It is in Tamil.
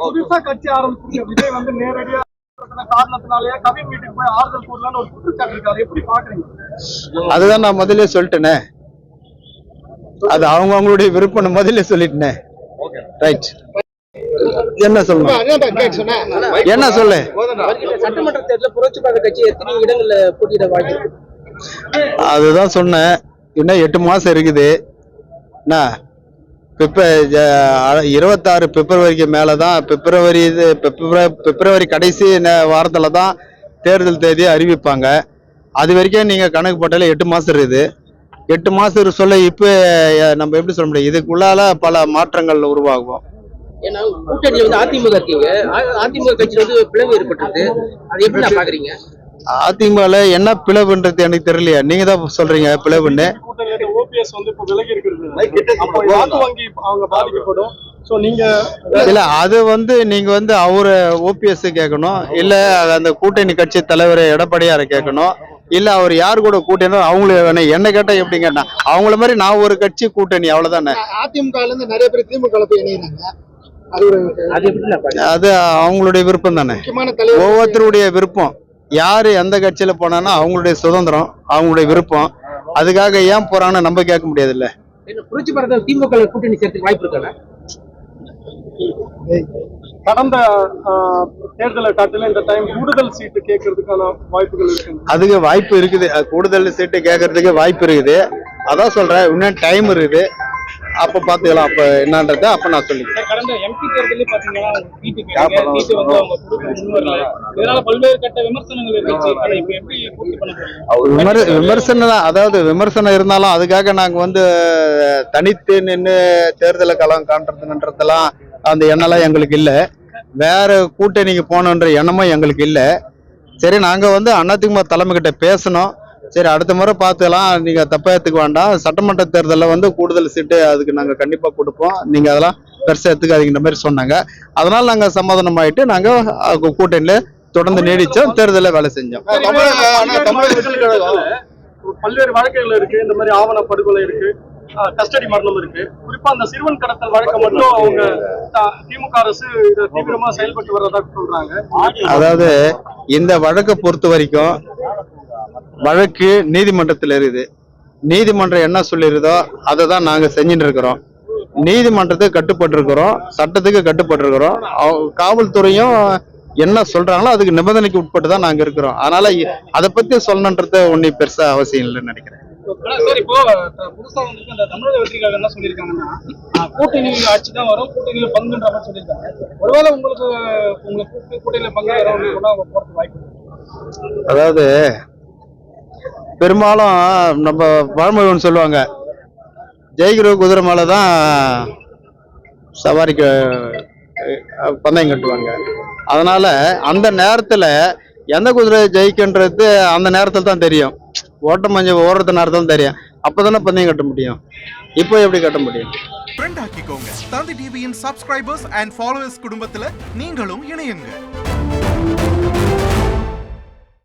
புதுசா கட்சி ஆரம்பிச்சு விஜய் வந்து நேரடியா காரணத்தினாலேயே கவின் வீட்டுக்கு போய் ஆறுதல் கூறலான்னு ஒரு குற்றச்சாட்டு இருக்காரு, எப்படி பாக்குறீங்க? அதுதான் நான் முதல்ல சொல்லிட்டேனே, அது அவங்களுடைய விருப்பம் முதல்ல சொல்லிட்டேனே. ரைட், என்ன சொல்லணும், என்ன சொல்லு. சட்டமன்ற தேர்தலில் புரட்சி பாரத கட்சி எத்தனை இடங்கள்ல போட்டியிட வாய்ப்பு? அதுதான் சொன்னேன், இன்னும் 8 மாசம் இருக்குது. என்ன 26 பிப்ரவரிக்கு மேலதான், பிப்ரவரி கடைசி வாரத்துல தான் தேர்தல் தேதியை அறிவிப்பாங்க. அது வரைக்கும் நீங்க கணக்கு போட்டாலே 8 மாசம் இருக்குது. 8 மாசம் சொல்ல இப்ப நம்ம எப்படி சொல்ல முடியும்? இதுக்குள்ளால பல மாற்றங்கள் உருவாகும். ஏன்னா கூட்டணியில வந்து அதிமுக இருக்கீங்க, அதிமுக கட்சியில வந்து பிளவு ஏற்பட்டது, அது எப்படி நான் பாக்குறீங்க? அதிமுகல என்ன பிளவுன்றது எனக்கு தெரியலையா, நீங்க தான் சொல்றீங்க பிளவுன்னு. ஓபிஎஸ் வந்து இப்ப விலகி இருக்கிறது, அப்போ வாக்கு வங்கி அவங்க பாதிக்கப்படும். சோ நீங்க இல்ல, அது வந்து நீங்க வந்து அவரு ஓபிஎஸ் கேட்கணும், இல்ல அந்த கூட்டணி கட்சி தலைவர் எடப்பாடியாரை கேட்கணும், இல்ல அவர் யாரு கூட கூட்டணி அவங்கள என்ன கேட்டா எப்படி கேட்டா அவங்கள மாதிரி நான் ஒரு கட்சி கூட்டணி அவ்வளவுதானே. அதிமுக இருந்து நிறைய பேர் திமுக போய் இணைகிறாங்க, அது அவங்களுடைய விருப்பம் தானே, ஒவ்வொருத்தருடைய விருப்பம். யாரு எந்த கட்சியில போனான்னா அவங்களுடைய சுதந்திரம், அவங்களுடைய விருப்பம். அதுக்காக ஏன் போறான்னு நம்ம கேட்க முடியாது இல்ல. புரட்சி பாரத திமுக கூட்டணி சேர்த்துக்கு வாய்ப்பு இருக்கா? கடந்த தேர்தலை காட்டில இந்த டைம் கூடுதல் சீட்டு கேட்கறதுக்கான வாய்ப்புகள் இருக்கு. அதுக்கு வாய்ப்பு இருக்குது, கூடுதல் சீட்டு கேட்கறதுக்கு வாய்ப்பு இருக்குது. அதான் சொல்றேன், இன்னும் டைம் இருக்குது, அப்ப பாத்துக்கலாம். அப்ப என்னன்றத அப்ப நான் சொல்லிக்கிறேன். கடந்த எம்பி தேர்தலில் பாத்தீங்கன்னா வந்து அவங்க இதனால பல்வேறு கட்ட விமர்சனங்கள் இருந்துச்சு. எப்படி பூர்த்தி பண்ண போறீங்க? விமர்சனம், அதாவது விமர்சனம் இருந்தாலும் அதுக்காக நாங்க வந்து தனித்து நின்று தேர்தலை களம் காண்றதுன்றதெல்லாம் அந்த எண்ணெல்லாம் எங்களுக்கு இல்ல. வேற கூட்டணிக்கு போகணுன்ற எண்ணமும் எங்களுக்கு இல்ல. சரி, நாங்க வந்து அதிமுக தலைமை கிட்ட பேசணும். சரி, அடுத்த முறை பார்த்துக்கலாம், நீங்க தப்பா எடுத்துக்க வேண்டாம். சட்டமன்ற தேர்தலில் வந்து கூடுதல் சீட்டு அதுக்கு நாங்க கண்டிப்பா கொடுப்போம், நீங்க அதெல்லாம் பெருசா எடுத்துக்காதீங்கிற மாதிரி சொன்னாங்க. அதனால நாங்க சமாதானம் ஆயிட்டு நாங்க கூட்டணியில தொடர்ந்து நீடிச்சோம், தேர்தலில் வேலை செஞ்சோம். பல்வேறு வழக்குகள் இருக்கு, இந்த மாதிரி ஆவண படுகொலை இருக்கு, கஸ்டடி மரணம் இருக்கு. குறிப்பா அந்த சிறுவன் கடத்தல் வழக்கை மட்டும் அவங்க திமுக அரசு தீவிரமா செயல்பட்டு வர்றதா சொல்றாங்க. அதாவது இந்த வழக்கை பொறுத்த வரைக்கும் வழக்கு நீதிமன்றத்தில் இருக்குது. நீதிமன்றம் என்ன சொல்லிருதோ அதை தான் நாங்க செஞ்சுட்டு இருக்கிறோம். நீதிமன்றத்துக்கு கட்டுப்பட்டு இருக்கிறோம், சட்டத்துக்கு கட்டுப்பட்டு இருக்கிறோம். காவல்துறையும் என்ன சொல்றாங்களோ அதுக்கு நிபந்தனைக்கு உட்பட்டு தான் நாங்க இருக்கிறோம். அதனால அதை பத்தி சொல்லணுன்றது ஒன்னும் பெருசா அவசியம் இல்லைன்னு நினைக்கிறேன். சார், இப்போ புதுசா வந்து இந்த தமிழக வெற்றிக்காக என்ன சொல்லியிருக்காங்கன்னா கூட்டணி ஆட்சி தான் வரும், கூட்டணியில பங்குன்ற மாதிரி சொல்லியிருக்காங்க. ஒருவேளை உங்களுக்கு கூட்டணியில பங்கு போறதுக்கு வாய்ப்பு? அதாவது பெரும்பாலும் நம்ம பழமொழி சொல்லுவாங்க, ஜெயிக்கிற குதிரை மேல தான் சவாரிக்கு பந்தயம் கட்டுவாங்க. அதனால அந்த நேரத்துல எந்த குதிரை ஜெயிக்கின்றது அந்த நேரத்துல தான் தெரியும். ஓட்ட மஞ்சள் ஓடுறது நேரத்துல தெரியும், அப்பதானே பந்தயம் கட்ட முடியும். இப்போ எப்படி கட்ட முடியும்? ஃப்ரெண்ட் ஆக்கிக்கோங்க. தந்தி டிவியின் சப்ஸ்கிரைபர்ஸ் அண்ட் ஃபாலோவர்ஸ் குடும்பத்துல நீங்களும் இணையுங்க.